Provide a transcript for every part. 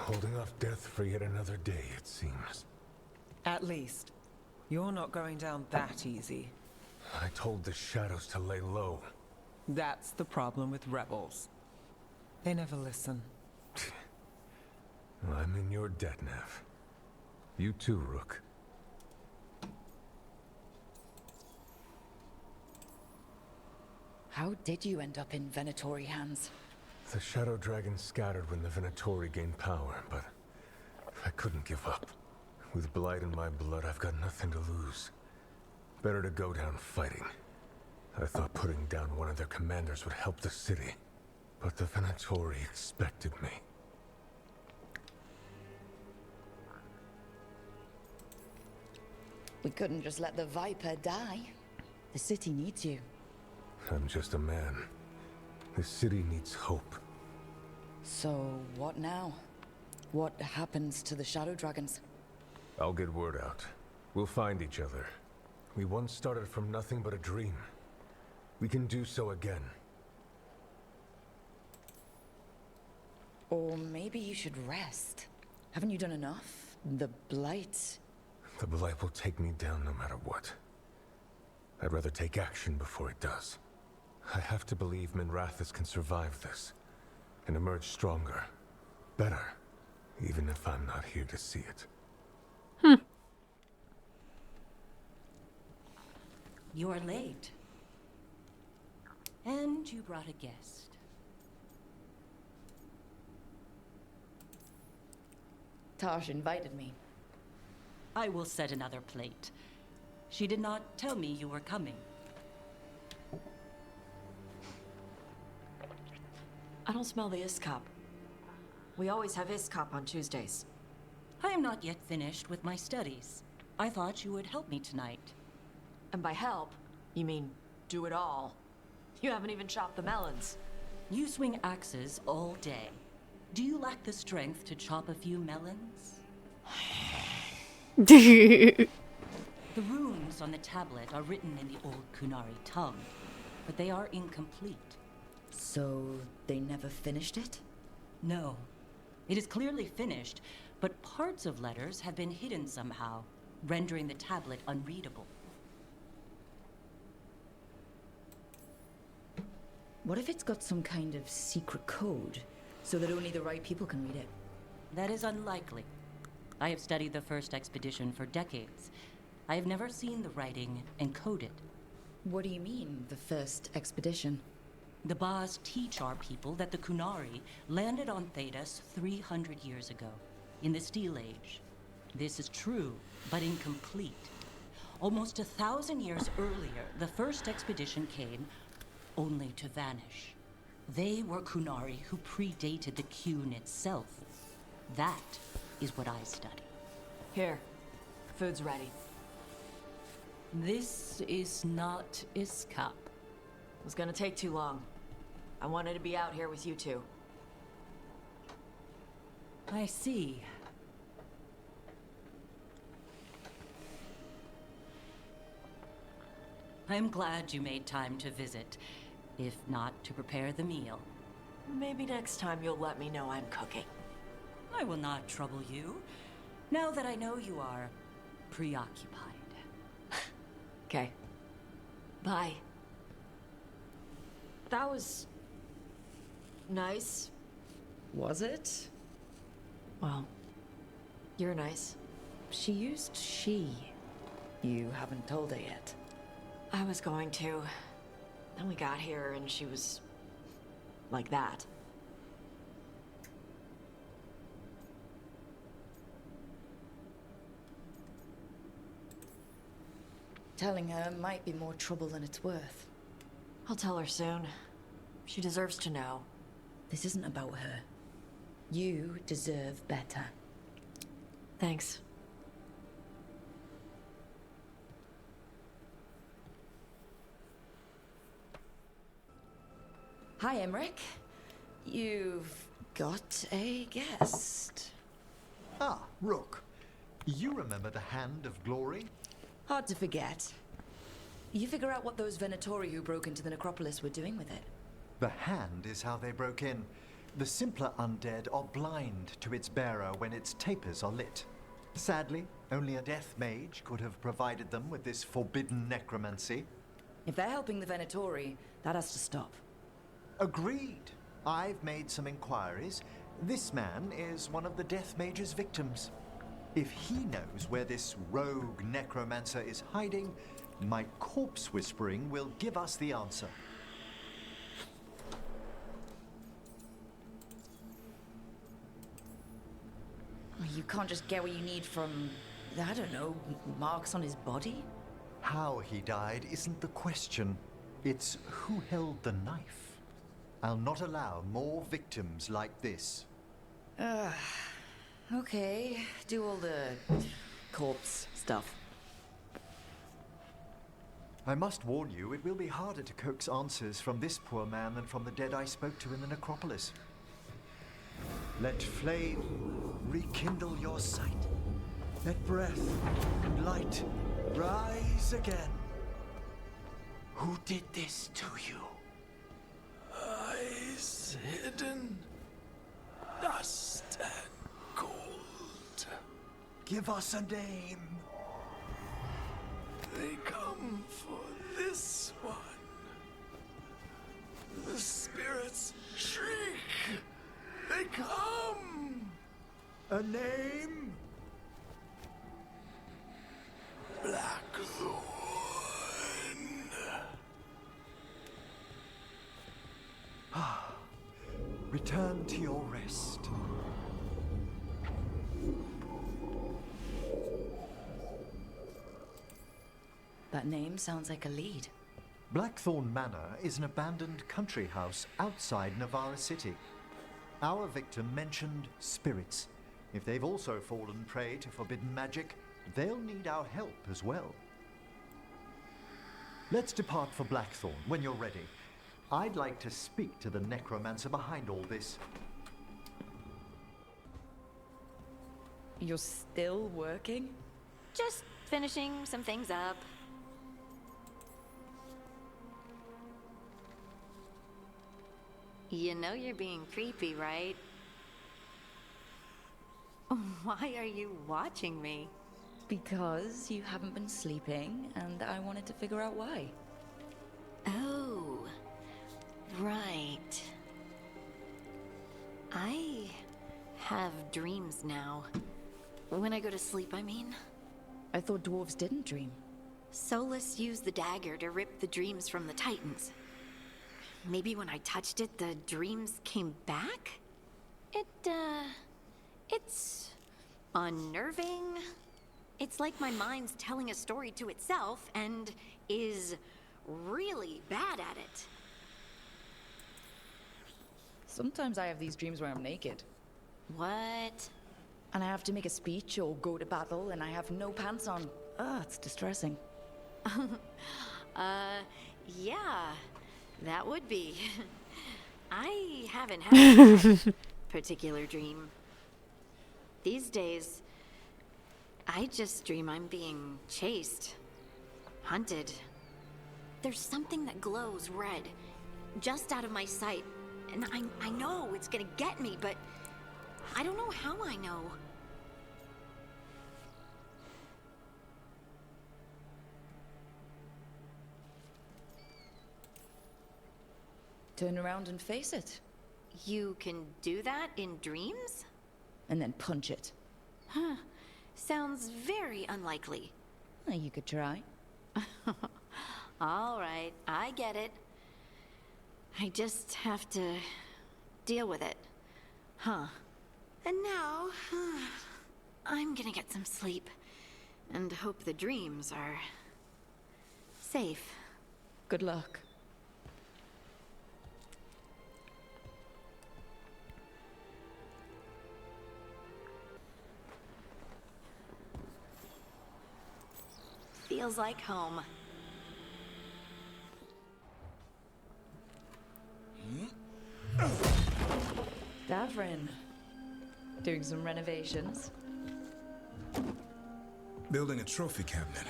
Holding off death for yet another day, it seems. At least. You're not going down that easy. I told the shadows to lay low. That's the problem with rebels. They never listen. Well, I'm in your debt, Nev. You too, Rook. How did you end up in Venatori hands? The Shadow Dragon scattered when the Venatori gained power, but I couldn't give up. With Blight in my blood, I've got nothing to lose. Better to go down fighting. I thought putting down one of their commanders would help the city, but the Venatori expected me. We couldn't just let the Viper die. The city needs you. I'm just a man. The city needs hope. So, what now? What happens to the Shadow Dragons? I'll get word out. We'll find each other. We once started from nothing but a dream. We can do so again. Or maybe you should rest. Haven't you done enough? The Blight... The Blight will take me down no matter what. I'd rather take action before it does. I have to believe Minrathous can survive this, and emerge stronger, better, even if I'm not here to see it. You're late. And you brought a guest. Taj invited me. I will set another plate. She did not tell me you were coming. I don't smell the Iskop. We always have Iskop on Tuesdays. I am not yet finished with my studies. I thought you would help me tonight. And by help, you mean do it all. You haven't even chopped the melons. You swing axes all day. Do you lack the strength to chop a few melons? The runes on the tablet are written in the old Kunari tongue, but they are incomplete. So, they never finished it? No. It is clearly finished, but parts of letters have been hidden somehow, rendering the tablet unreadable. What if it's got some kind of secret code, so that only the right people can read it? That is unlikely. I have studied the first expedition for decades. I have never seen the writing encoded. What do you mean, the first expedition? The Baz teach our people that the Kunari landed on Thedas 300 years ago, in the Steel Age. This is true, but incomplete. Almost 1,000 years earlier, the first expedition came only to vanish. They were Kunari who predated the Qun itself. That is what I study. Here, food's ready. This is not Iskap. It was gonna take too long. I wanted to be out here with you two. I see. I am glad you made time to visit, if not to prepare the meal. Maybe next time you'll let me know I'm cooking. I will not trouble you, now that I know you are preoccupied. Okay. Bye. That was... nice. Was it? Well, you're nice. She used she. You haven't told her yet. I was going to. Then we got here and she was... like that. Telling her might be more trouble than it's worth. I'll tell her soon. She deserves to know. This isn't about her. You deserve better. Thanks. Hi, Emmerich. You've got a guest. Ah, Rook. You remember the Hand of Glory? Hard to forget. You figure out what those Venatori who broke into the necropolis were doing with it. The Hand is how they broke in. The simpler undead are blind to its bearer when its tapers are lit. Sadly, only a death mage could have provided them with this forbidden necromancy. If they're helping the Venatori, that has to stop. Agreed. I've made some inquiries. This man is one of the death mage's victims. If he knows where this rogue necromancer is hiding, my corpse whispering will give us the answer. You can't just get what you need from, I don't know, marks on his body? How he died isn't the question. It's who held the knife. I'll not allow more victims like this. Okay, do all the corpse stuff. I must warn you, it will be harder to coax answers from this poor man than from the dead I spoke to in the necropolis. Let flame rekindle your sight. Let breath and light rise again. Who did this to you? Eyes hidden, dust and gold. Give us a name. They come for this one. The spirits shriek. They come. A name? Blackthorn. Return to your rest. That name sounds like a lead. Blackthorn Manor is an abandoned country house outside Navarra City. Our victim mentioned spirits. If they've also fallen prey to forbidden magic, they'll need our help as well. Let's depart for Blackthorn when you're ready. I'd like to speak to the necromancer behind all this. You're still working? Just finishing some things up. You know you're being creepy, right? Why are you watching me? Because you haven't been sleeping, and I wanted to figure out why. Oh, right. I have dreams now. When I go to sleep, I mean. I thought dwarves didn't dream. Solus used the dagger to rip the dreams from the Titans. Maybe when I touched it, the dreams came back? It's unnerving. It's like my mind's telling a story to itself and is really bad at it. Sometimes I have these dreams where I'm naked. What? And I have to make a speech or go to battle, and I have no pants on. It's distressing. Yeah, that would be. I haven't had that particular dream. These days, I just dream I'm being chased, hunted. There's something that glows red, just out of my sight, and I know it's gonna get me, but I don't know how I know. Turn around and face it. You can do that in dreams? And then punch it. Huh. Sounds very unlikely. You could try. All right, I get it. I just have to deal with it. Huh. And now, I'm gonna get some sleep and hope the dreams are safe. Good luck. Feels like home. Davrin. Doing some renovations. Building a trophy cabinet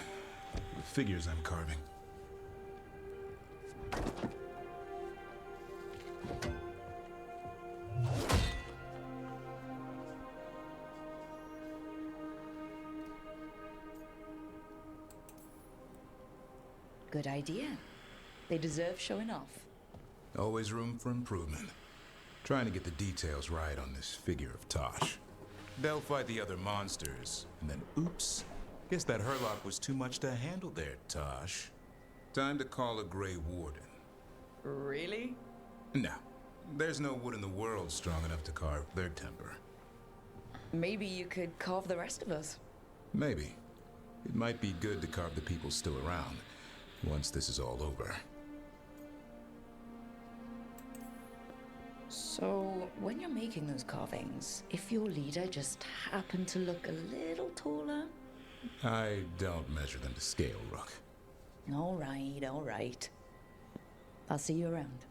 with figures I'm carving. Good idea. They deserve showing off. Always room for improvement. Trying to get the details right on this figure of Tosh. They'll fight the other monsters, and then oops. Guess that Herlock was too much to handle there, Tosh. Time to call a Grey Warden. Really? No. There's no wood in the world strong enough to carve their temper. Maybe you could carve the rest of us. Maybe. It might be good to carve the people still around, once this is all over. So, when you're making those carvings, if your leader just happened to look a little taller? I don't measure them to scale, Rook. All right. I'll see you around.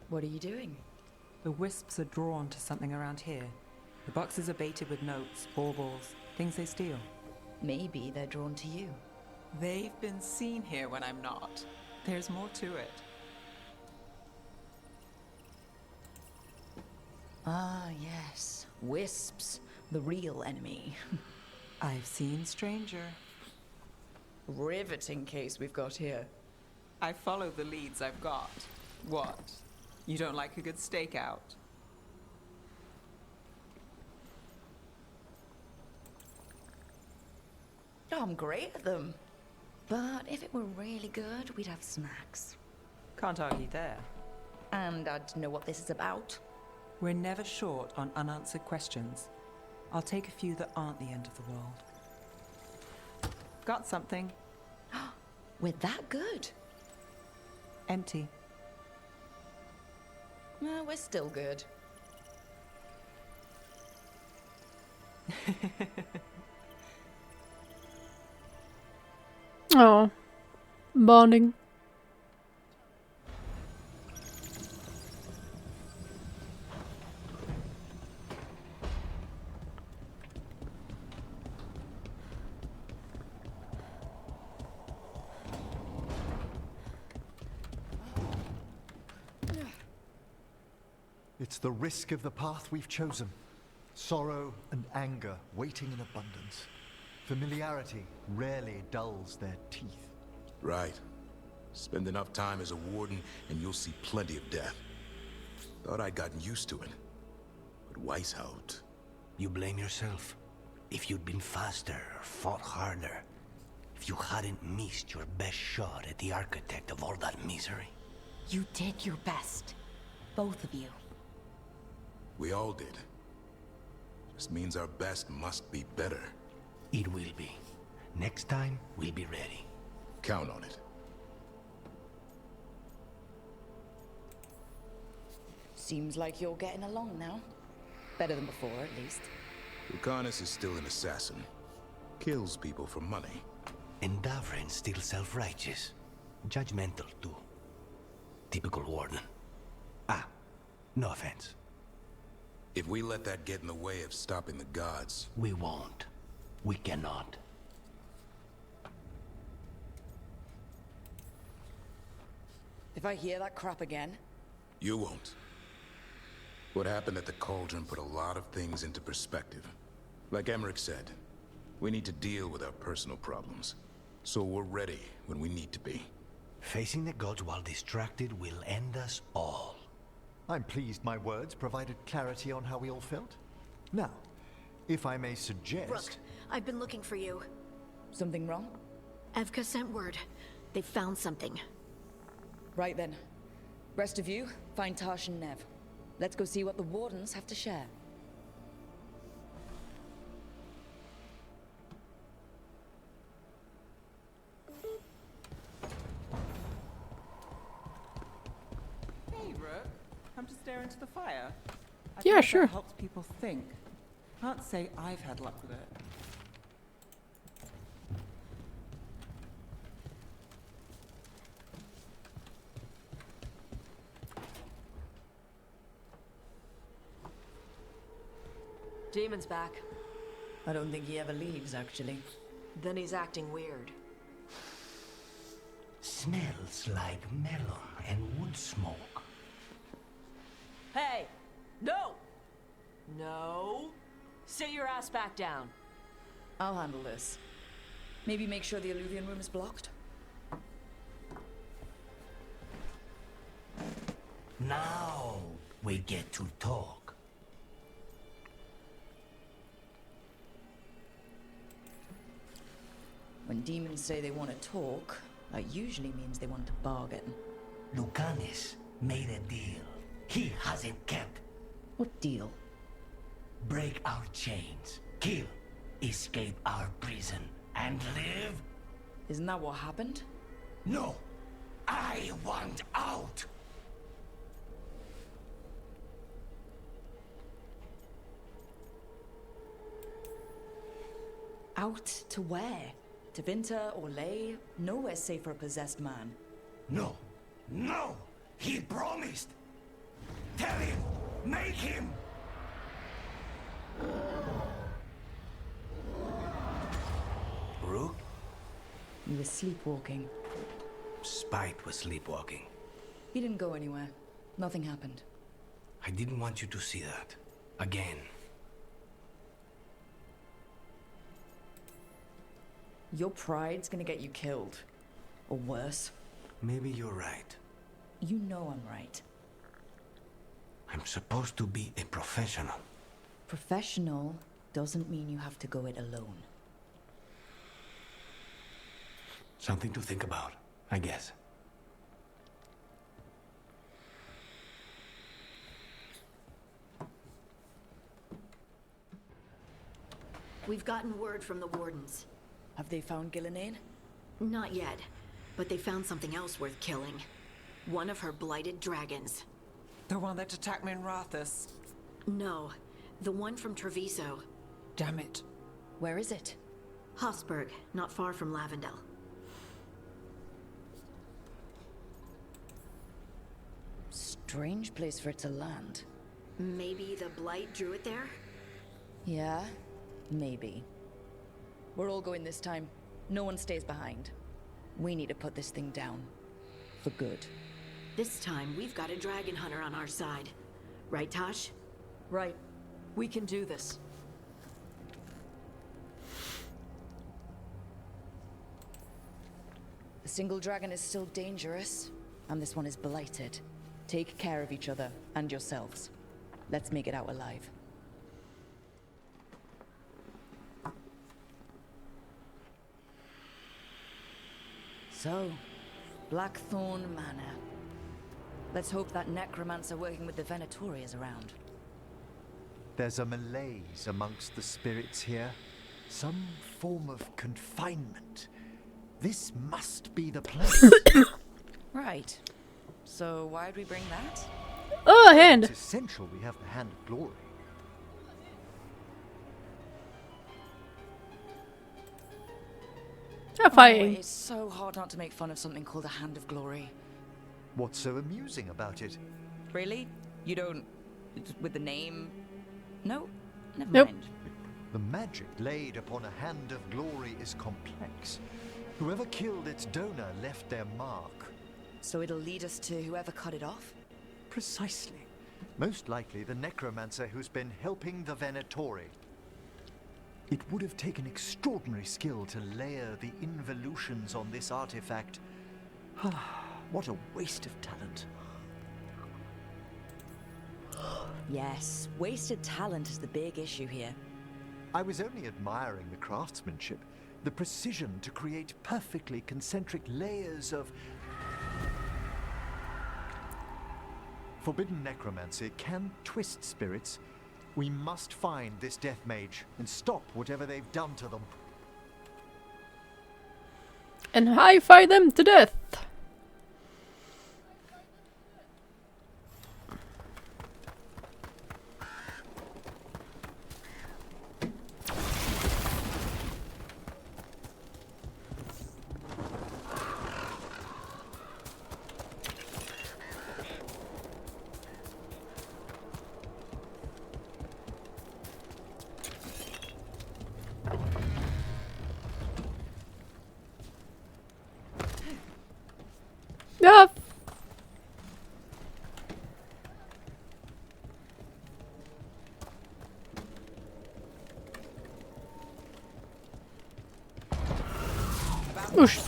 What are you doing? The wisps are drawn to something around here. The boxes are baited with notes, baubles, things they steal. Maybe they're drawn to you. They've been seen here when I'm not. There's more to it. Ah, yes. Wisps. The real enemy. I've seen stranger. Riveting case we've got here. I follow the leads I've got. What? You don't like a good stakeout? Oh, I'm great at them. But if it were really good, we'd have snacks. Can't argue there. And I'd know what this is about. We're never short on unanswered questions. I'll take a few that aren't the end of the world. Got something. We're that good. Empty. Well, we're still good. Oh, bonding. It's the risk of the path we've chosen. Sorrow and anger waiting in abundance. Familiarity rarely dulls their teeth. Right. Spend enough time as a warden, and you'll see plenty of death. Thought I'd gotten used to it. But Weishaupt... You blame yourself. If you'd been faster or fought harder. If you hadn't missed your best shot at the architect of all that misery. You did your best. Both of you. We all did. Just means our best must be better. It will be. Next time, we'll be ready. Count on it. Seems like you're getting along now. Better than before, at least. Lucanus is still an assassin. Kills people for money. And Davrin's still self-righteous. Judgmental, too. Typical warden. Ah, no offense. If we let that get in the way of stopping the gods... We won't. We cannot. If I hear that crap again... You won't. What happened at the Cauldron put a lot of things into perspective. Like Emmerich said, we need to deal with our personal problems. So we're ready when we need to be. Facing the gods while distracted will end us all. I'm pleased my words provided clarity on how we all felt. Now, if I may suggest... Rook, I've been looking for you. Something wrong? Evka sent word. They found something. Right then. Rest of you, find Tash and Nev. Let's go see what the Wardens have to share. Hey, Rook. Come to stare into the fire. I Yeah, think sure. That helps people think. Can't say I've had luck with it. Demon's back. I don't think he ever leaves, actually. Then he's acting weird. Smells like melon and wood smoke. Hey! No! No! Sit your ass back down. I'll handle this. Maybe make sure the Illuvian room is blocked? Now we get to talk. When demons say they want to talk, that usually means they want to bargain. Lucanis made a deal he hasn't kept. What deal? Break our chains, kill, escape our prison, and live? Isn't that what happened? No, I want out. Out to where? To Vinter or Lay? Nowhere safe for a possessed man. No, no, he promised. Tell him, make him. Rook? You were sleepwalking. Spite was sleepwalking. He didn't go anywhere. Nothing happened. I didn't want you to see that. Again. Your pride's gonna get you killed. Or worse. Maybe you're right. You know I'm right. I'm supposed to be a professional. Professional doesn't mean you have to go it alone. Something to think about, I guess. We've gotten word from the wardens. Have they found Gillenane? Not yet, but they found something else worth killing. One of her blighted dragons. The one that attacked me in Rathus. No, the one from Treviso. Damn it. Where is it? Hofsburg, not far from Lavendel. Strange place for it to land. Maybe the blight drew it there? Yeah, maybe. We're all going this time. No one stays behind. We need to put this thing down. For good. This time, we've got a dragon hunter on our side. Right, Tosh? Right. We can do this. The single dragon is still dangerous, and this one is blighted. Take care of each other and yourselves. Let's make it out alive. So, Blackthorn Manor. Let's hope that necromancer working with the Venatori is around. There's a malaise amongst the spirits here. Some form of confinement. This must be the place. Right. So why'd we bring that? Oh, a hand. It's essential we have the Hand of Glory. They're fighting. It's so hard not to make fun of something called a Hand of Glory. What's so amusing about it? Really? You don't... with the name? No? Never Nope. mind. The magic laid upon a Hand of Glory is complex. Whoever killed its donor left their mark. So it'll lead us to whoever cut it off? Precisely. Most likely the necromancer who's been helping the Venatori. It would have taken extraordinary skill to layer the involutions on this artifact. What a waste of talent. Yes, wasted talent is the big issue here. I was only admiring the craftsmanship, the precision to create perfectly concentric layers of... Forbidden necromancy can twist spirits. We must find this death mage and stop whatever they've done to them. And hi-fi them to death. Usch.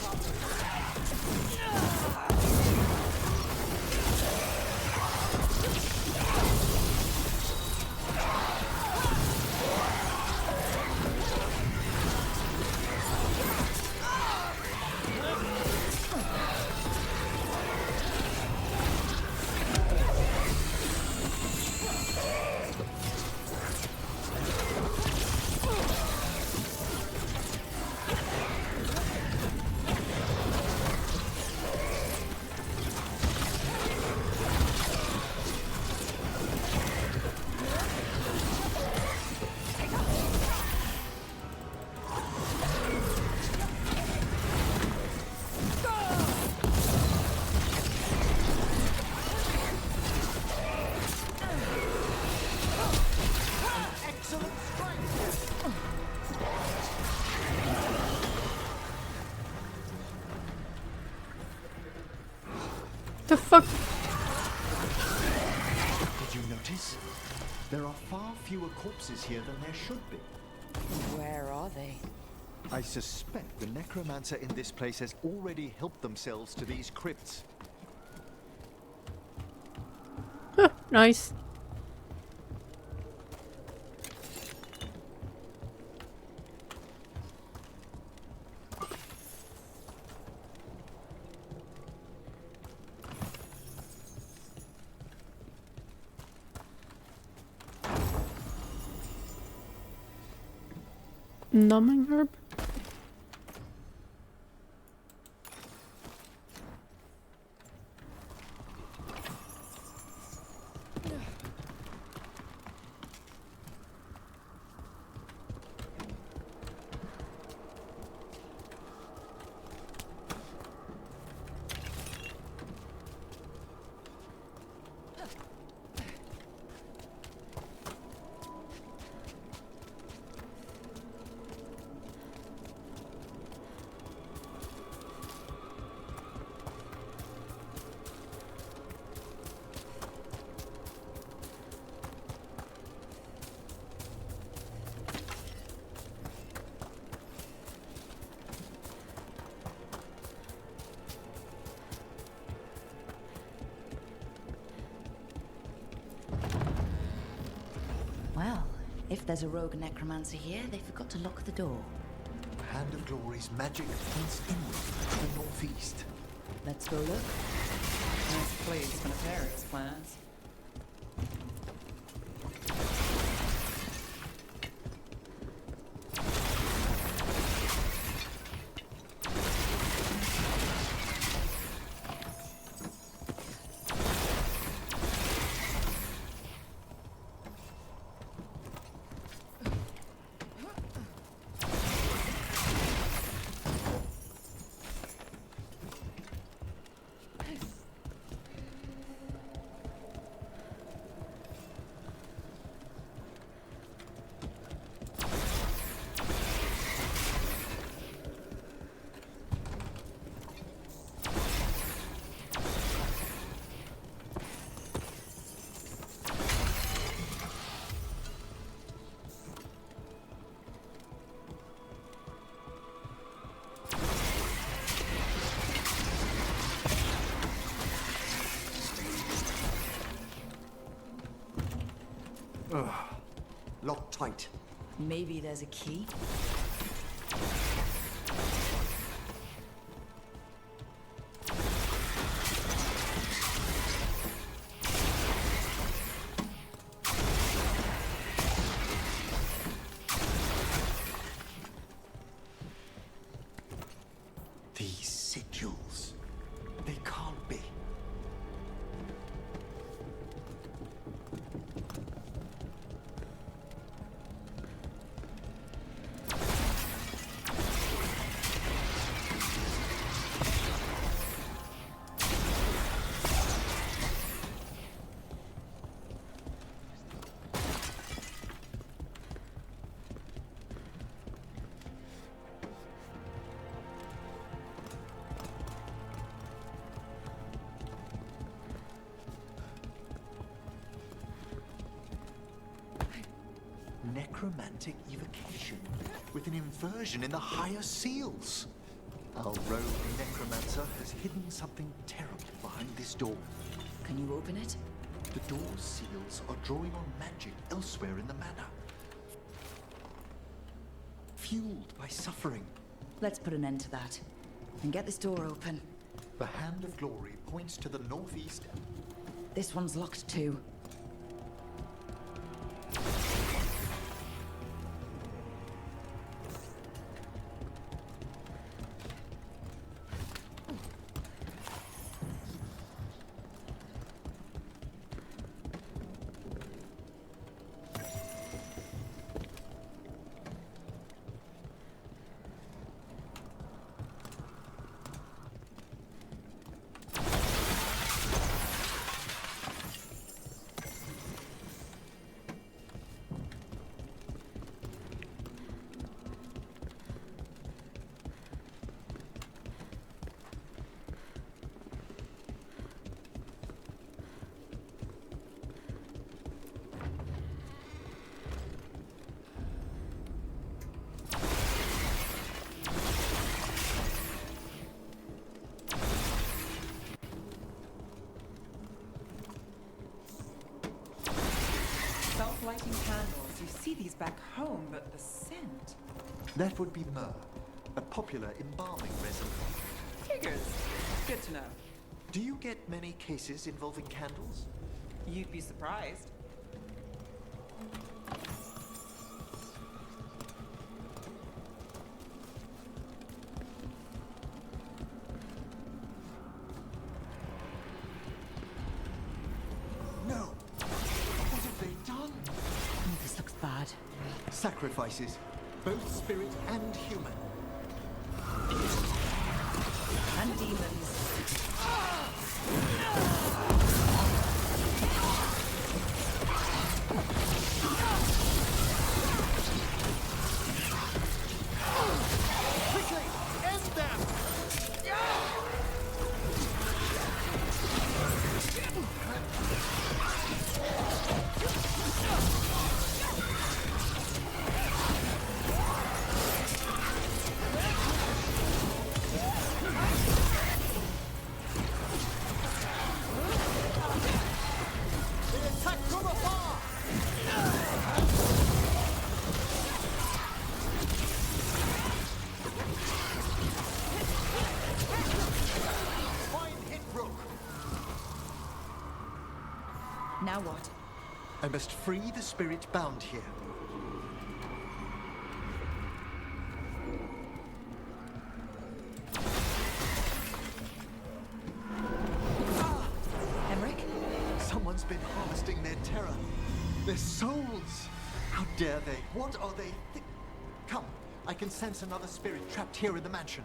The fuck? Did you notice? There are far fewer corpses here than there should be. Where are they? I suspect the necromancer in this place has already helped themselves to these crypts. Huh, nice. Numbing herb? Well, if there's a rogue necromancer here, they forgot to lock the door. Hand of Glory's magic points inward to the northeast. Let's go look. Yes, please, for nefarious plans. Locked tight. Maybe there's a key? These sigils. They can't be. Necromantic evocation with an inversion in the higher seals. Our rogue necromancer has hidden something terrible behind this door. Can you open it? The door's seals are drawing on magic elsewhere in the manor. Fueled by suffering. Let's put an end to that. And get this door open. The hand of glory points to the northeast. This one's locked too. Lighting candles. You see these back home, but the scent. That would be myrrh, a popular embalming resin. Figures. Good to know. Do you get many cases involving candles? You'd be surprised. No! What have they done? Oh, this looks bad. Sacrifices, both spirit and human. And demons. Quickly! End them! They attack from afar! Fine hit, Rook! Now what? I must free the spirit bound here. Emmerich? Someone's been harvesting their terror. Their souls! How dare they? What are they? Come, I can sense another spirit trapped here in the mansion.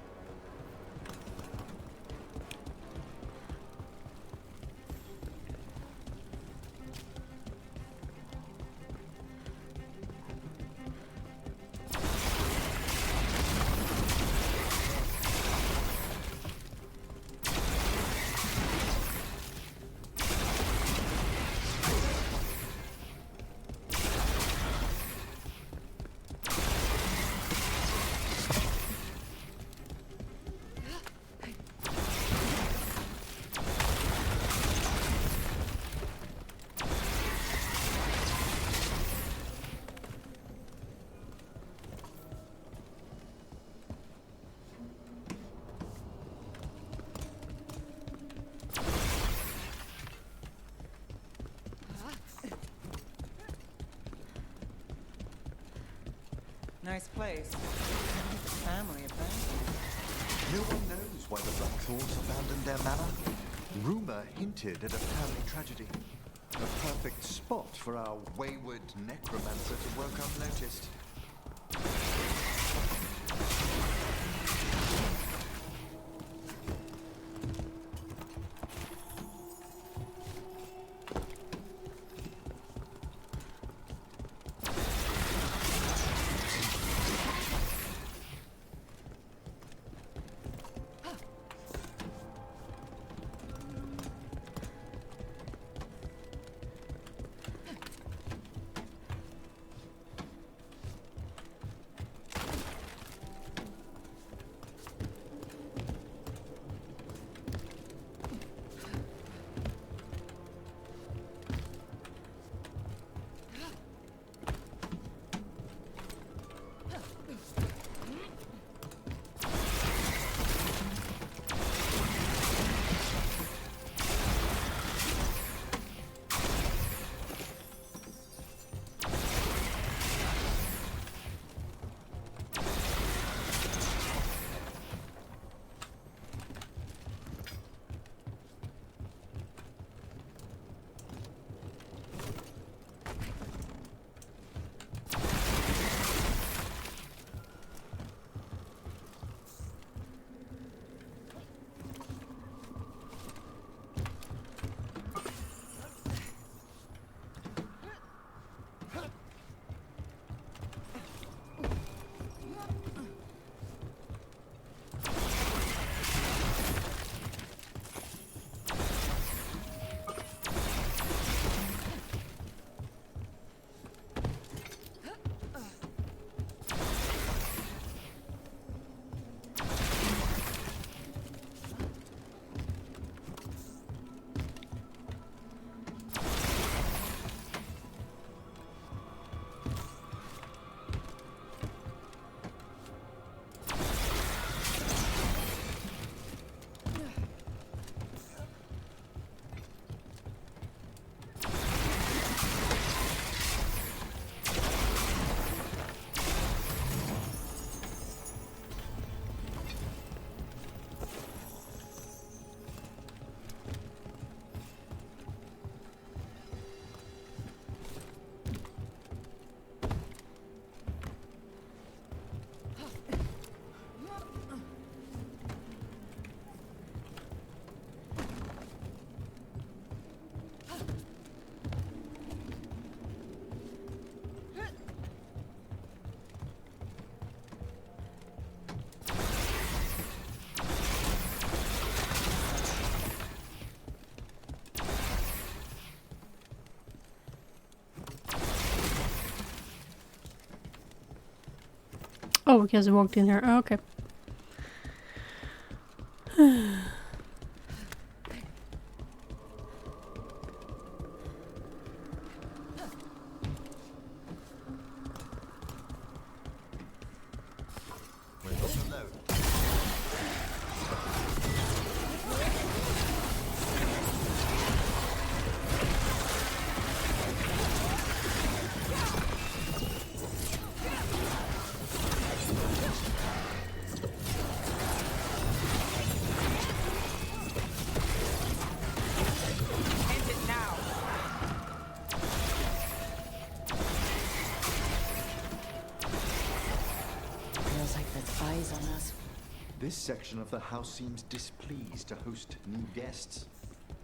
Nice place. Family abandoned. No one knows why the Blackthorns abandoned their manor. Rumor hinted at a family tragedy. A perfect spot for our wayward necromancer to work unnoticed. Oh, because I walked in here. Oh, okay. Feels like there's eyes on us. This section of the house seems displeased to host new guests.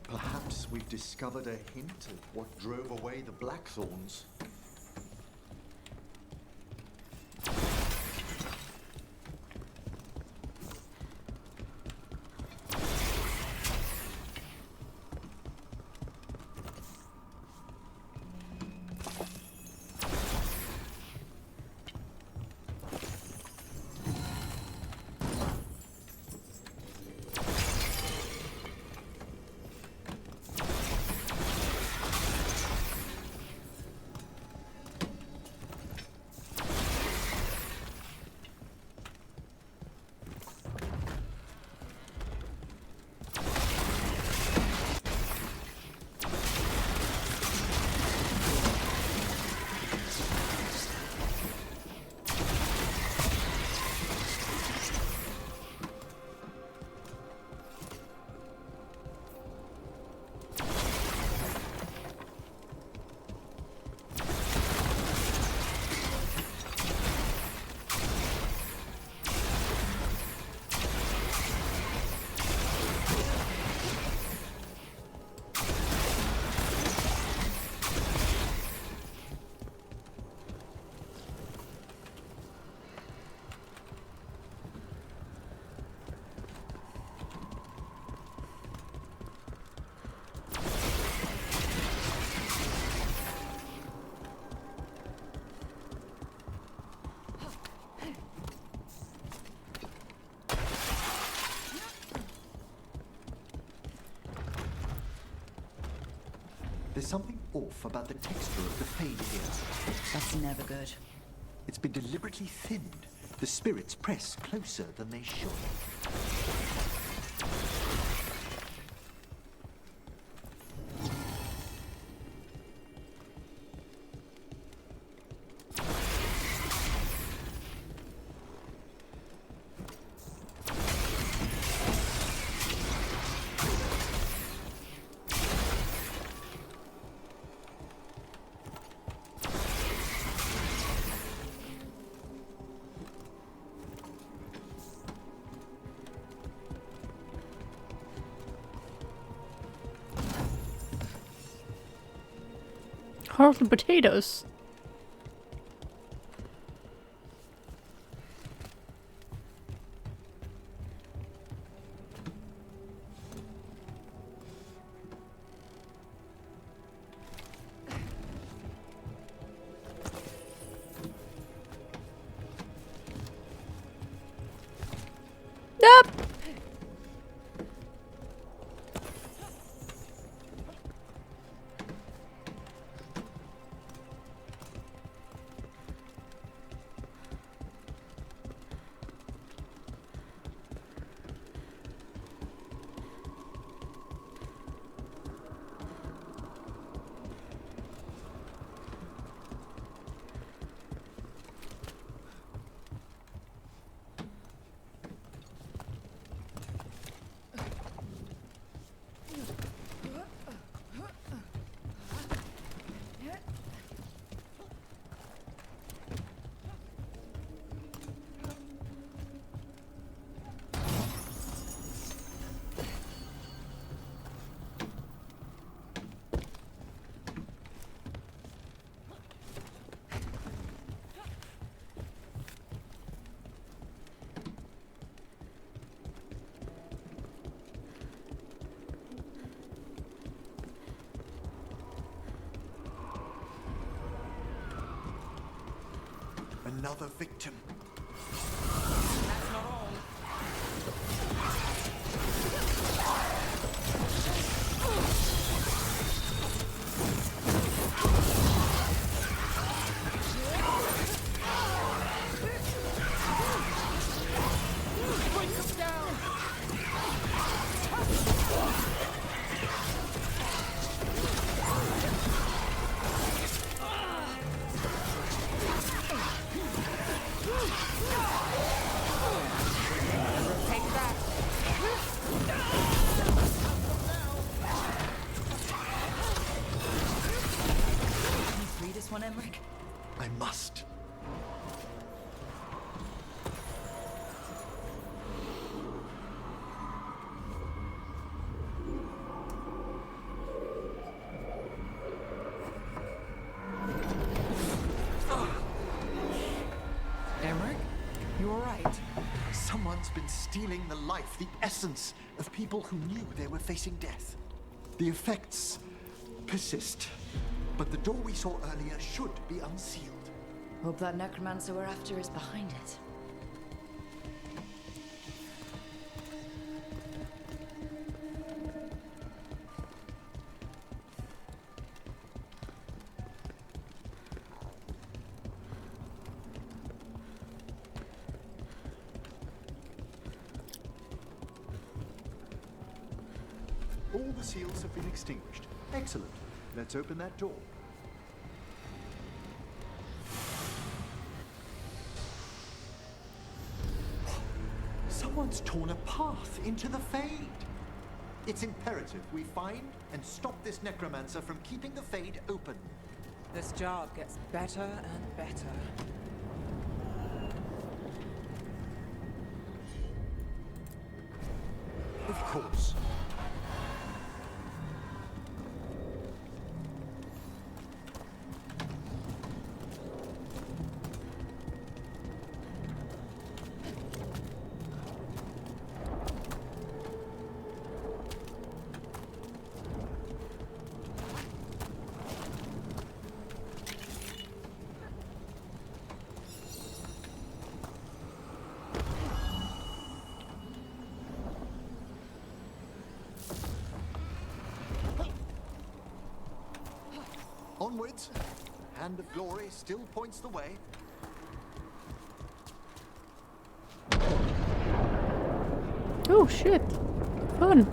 Perhaps we've discovered a hint of what drove away the Blackthorns. There's something off about the texture of the fade here. That's never good. It's been deliberately thinned. The spirits press closer than they should. Hardly potatoes. Nope. Another victim. I must. Emmerich, you all right? Someone's been stealing the life, the essence of people who knew they were facing death. The effects persist, but the door we saw earlier should be unsealed. Hope that necromancer we're after is behind it. All the seals have been extinguished. Excellent. Let's open that door. Someone's torn a path into the Fade. It's imperative we find and stop this necromancer from keeping the Fade open. This job gets better and better. Of course. Onwards. Hand of Glory still points the way. Oh shit. Fun.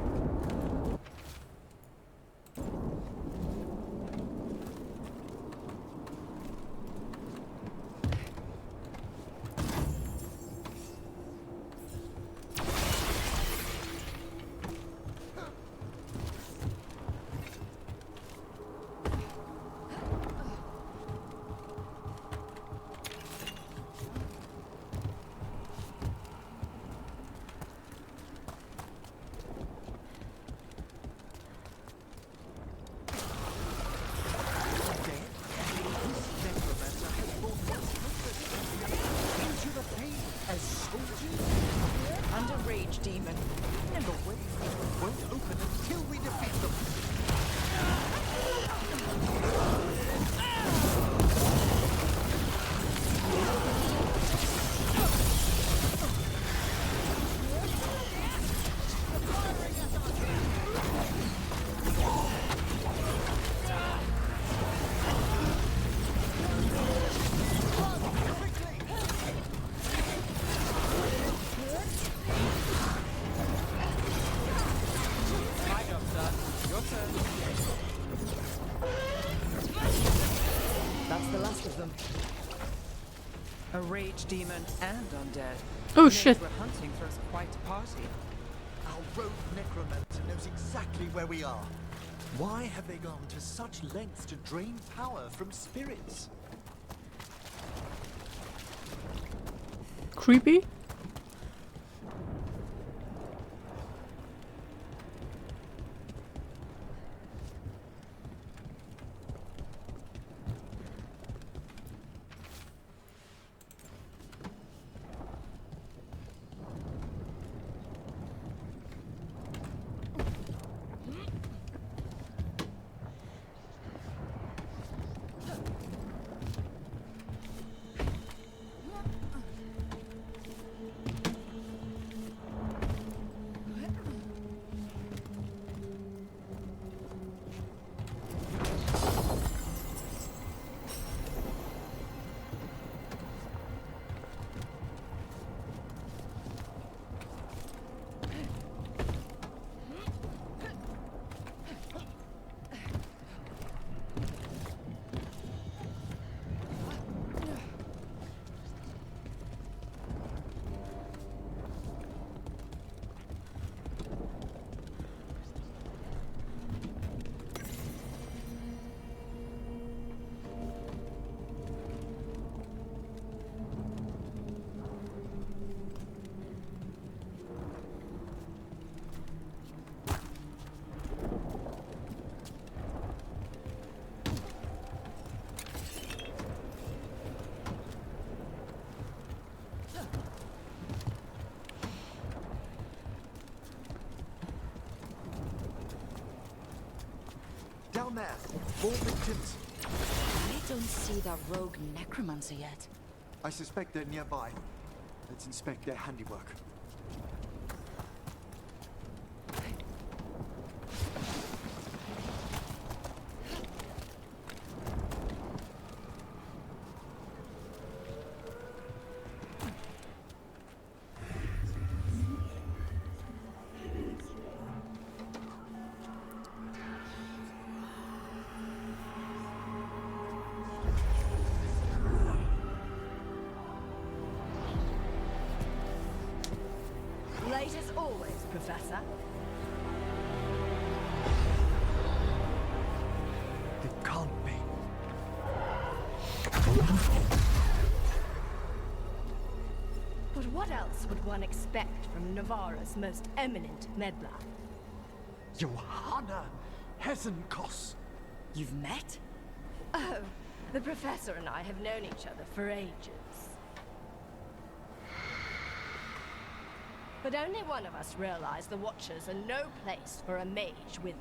Rage demon. And the way won't open until we defeat them. That's the last of them. A rage demon and undead. Oh shit. We're hunting for us quite a party. Our rogue necromancer knows exactly where we are. Why have they gone to such lengths to drain power from spirits? Creepy. down there. More victims. I don't see that rogue necromancer yet. I suspect they're nearby. Let's inspect their handiwork. Late as always, Professor. It can't be. But what else would one expect from Navarra's most eminent meddler? Johanna Hesenkos. You've met? Oh, the Professor and I have known each other for ages. But only one of us realized the Watchers are no place for a mage with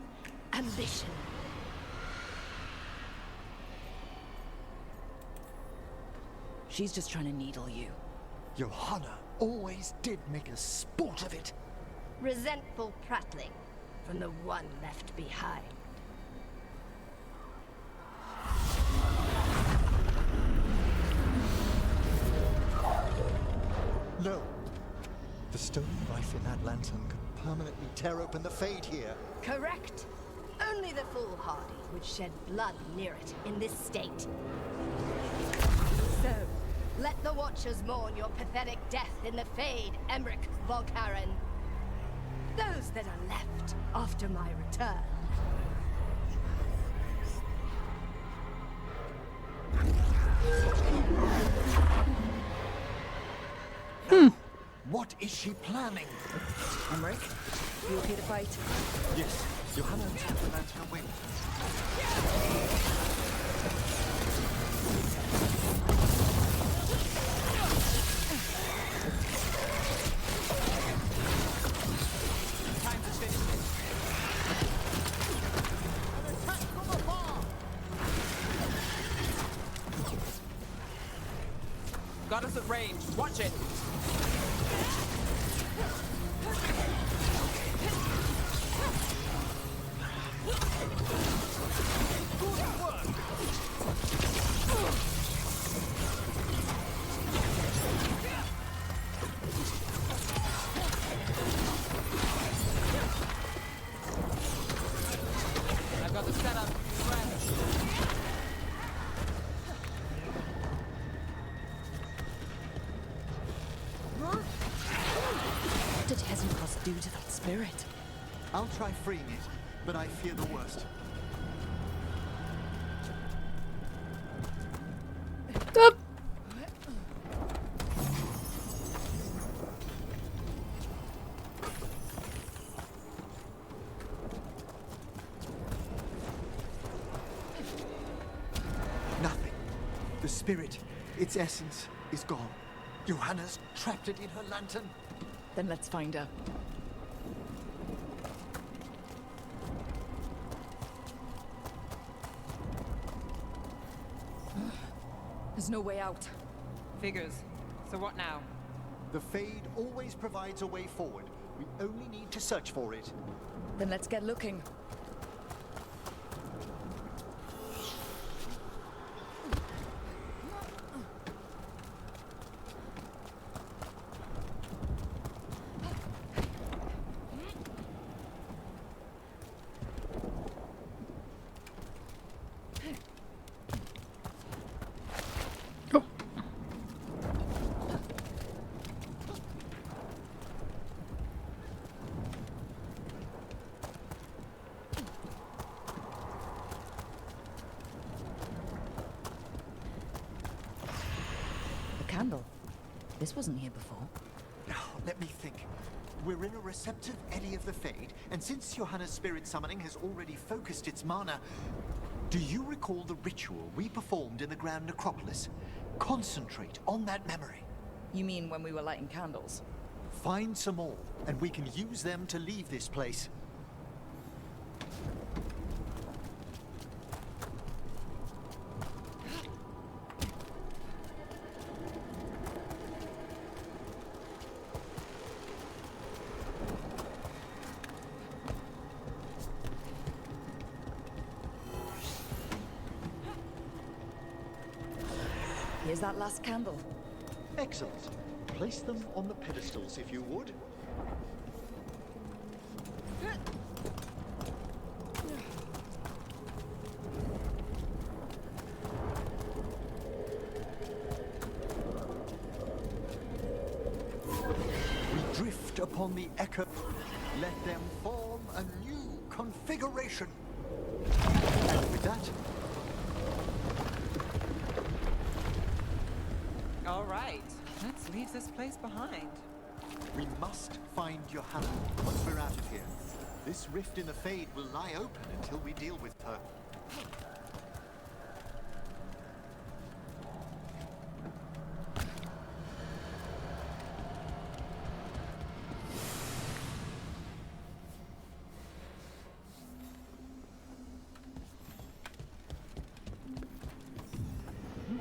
ambition. She's just trying to needle you. Johanna always did make a sport of it. Resentful prattling from the one left behind. No. The stone knife in that lantern could permanently tear open the Fade here. Correct. Only the foolhardy would shed blood near it in this state. So, let the Watchers mourn your pathetic death in the Fade, Emmerich Volkaren. Those that are left after my return. What is she planning? Emmerich, you okay to fight? Yes, Johanna took the lantern away. Time to finish this. Got us at range. Watch it. I've got the setup fresh. What did Hesenkos do to that spirit? I'll try freeing it, but I fear the worst. Up. Nothing. The spirit, its essence, is gone. Johanna's trapped it in her lantern. Then let's find her. There's no way out. Figures. So what now? The Fade always provides a way forward. We only need to search for it. Then let's get looking. Candle. This wasn't here before. Now, let me think. We're in a receptive eddy of the Fade, and since Johanna's spirit summoning has already focused its mana, do you recall the ritual we performed in the Grand Necropolis? Concentrate on that memory. You mean when we were lighting candles? Find some more, and we can use them to leave this place. Here's that last candle. Excellent. Place them on the pedestals if you would. We drift upon the echo. Let them form a new configuration. And with that, All right, let's leave this place behind. we must find Johanna once we're out of here. This rift in the Fade will lie open until we deal with her.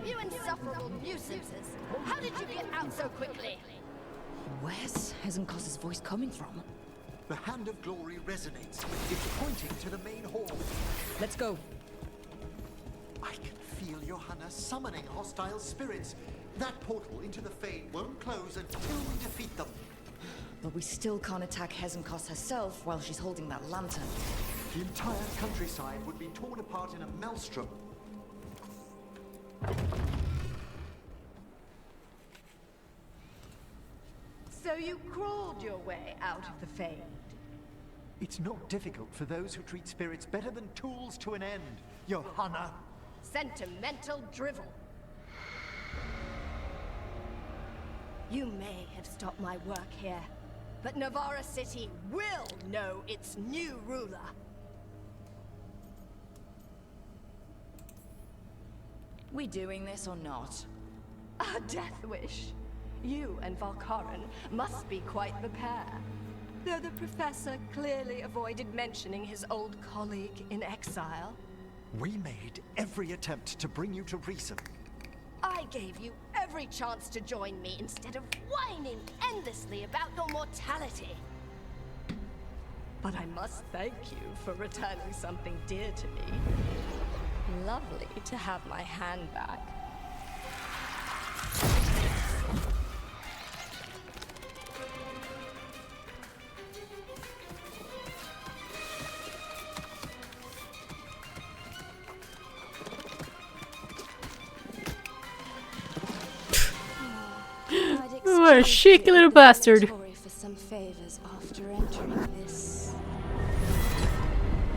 You insufferable nuisances! How did you get out so quickly? Where's Hezenkos's voice coming from? The Hand of Glory resonates. It's pointing to the main hall. Let's go. I can feel Johanna summoning hostile spirits. That portal into the Fade won't close until we defeat them. But we still can't attack Hezenkos herself while she's holding that lantern. The entire countryside would be torn apart in a maelstrom. So you crawled your way out of the Fade. It's not difficult for those who treat spirits better than tools to an end, Johanna. Sentimental drivel. You may have stopped my work here, but Navarra City will know its new ruler. We doing this or not? A death wish. You and Valkaran must be quite the pair. Though the professor clearly avoided mentioning his old colleague in exile. We made every attempt to bring you to reason. I gave you every chance to join me instead of whining endlessly about your mortality. But I must thank you for returning something dear to me. Lovely to have my hand back. What a cheeky little bastard. For some favors after entering this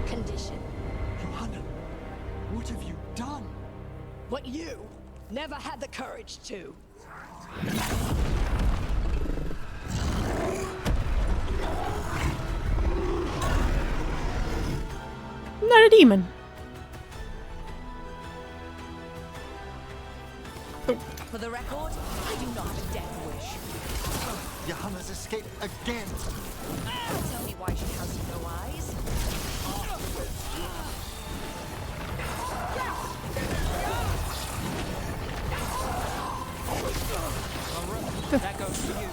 condition. Johanna, what have you done? What you never had the courage to. I'm not a demon. For the record, I do not have a death wish. Johanna's escaped again. Tell me why she has no eyes. That goes to you.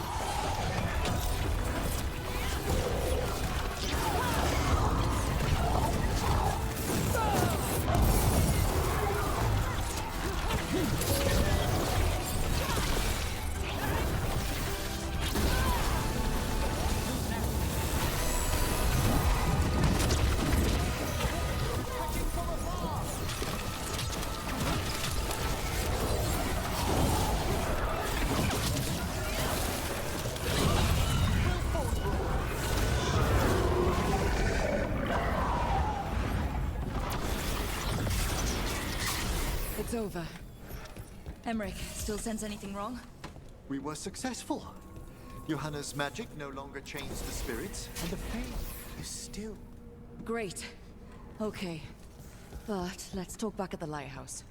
It's over. Emmerich, still sense anything wrong? We were successful. Johanna's magic no longer chains the spirits, and the Fade is still. Great. Okay. But let's talk back at the lighthouse.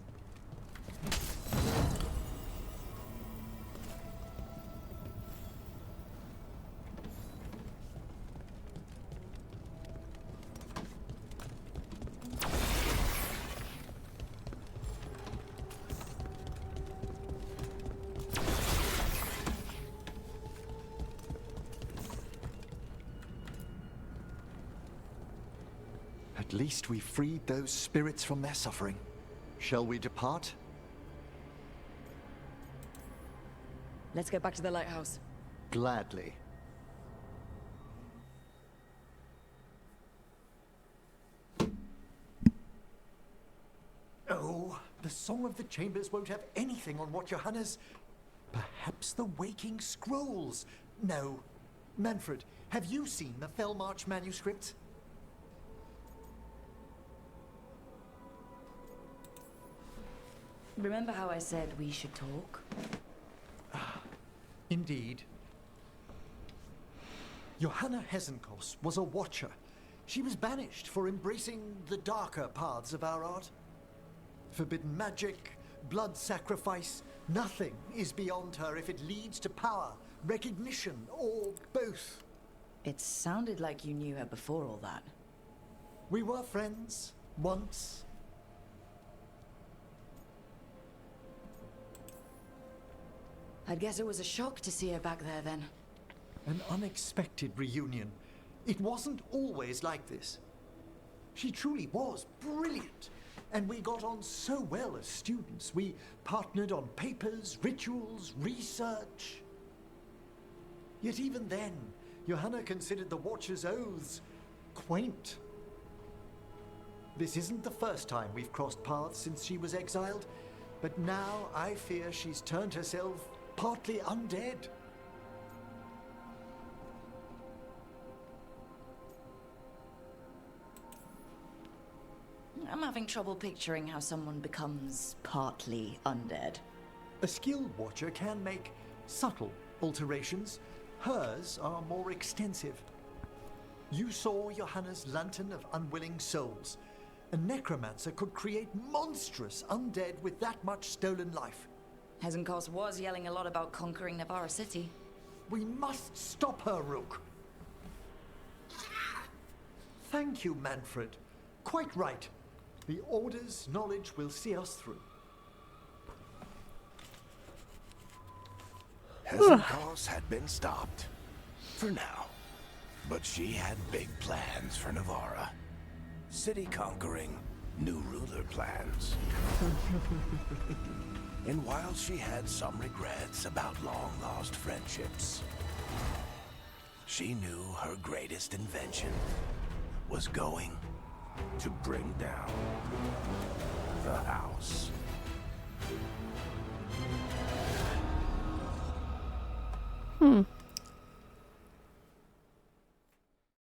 At least we freed those spirits from their suffering. Shall we depart? Let's get back to the lighthouse. Gladly. Oh, the Song of the Chambers won't have anything on what Johanna's... Perhaps the Waking Scrolls? No. Manfred, have you seen the Fellmarch manuscript? Remember how I said we should talk? Indeed. Johanna Hesenkos was a watcher. She was banished for embracing the darker paths of our art. Forbidden magic, blood sacrifice, nothing is beyond her if it leads to power, recognition, or both. It sounded like you knew her before all that. We were friends, once. I'd guess it was a shock to see her back there then. An unexpected reunion. It wasn't always like this. She truly was brilliant. And we got on so well as students. We partnered on papers, rituals, research. Yet even then, Johanna considered the Watcher's oaths quaint. This isn't the first time we've crossed paths since she was exiled, but now I fear she's turned herself partly undead. I'm having trouble picturing how someone becomes partly undead. A skilled Watcher can make subtle alterations. Hers are more extensive. You saw Johanna's Lantern of Unwilling Souls. A necromancer could create monstrous undead with that much stolen life. Hesenkos was yelling a lot about conquering Navarra City. We must stop her, Rook. Thank you, Manfred. Quite right. The Order's knowledge will see us through. Hesenkos had been stopped. For now. But she had big plans for Navarra. City conquering, new ruler plans. And while she had some regrets about long-lost friendships, she knew her greatest invention was going to bring down the house. Hmm.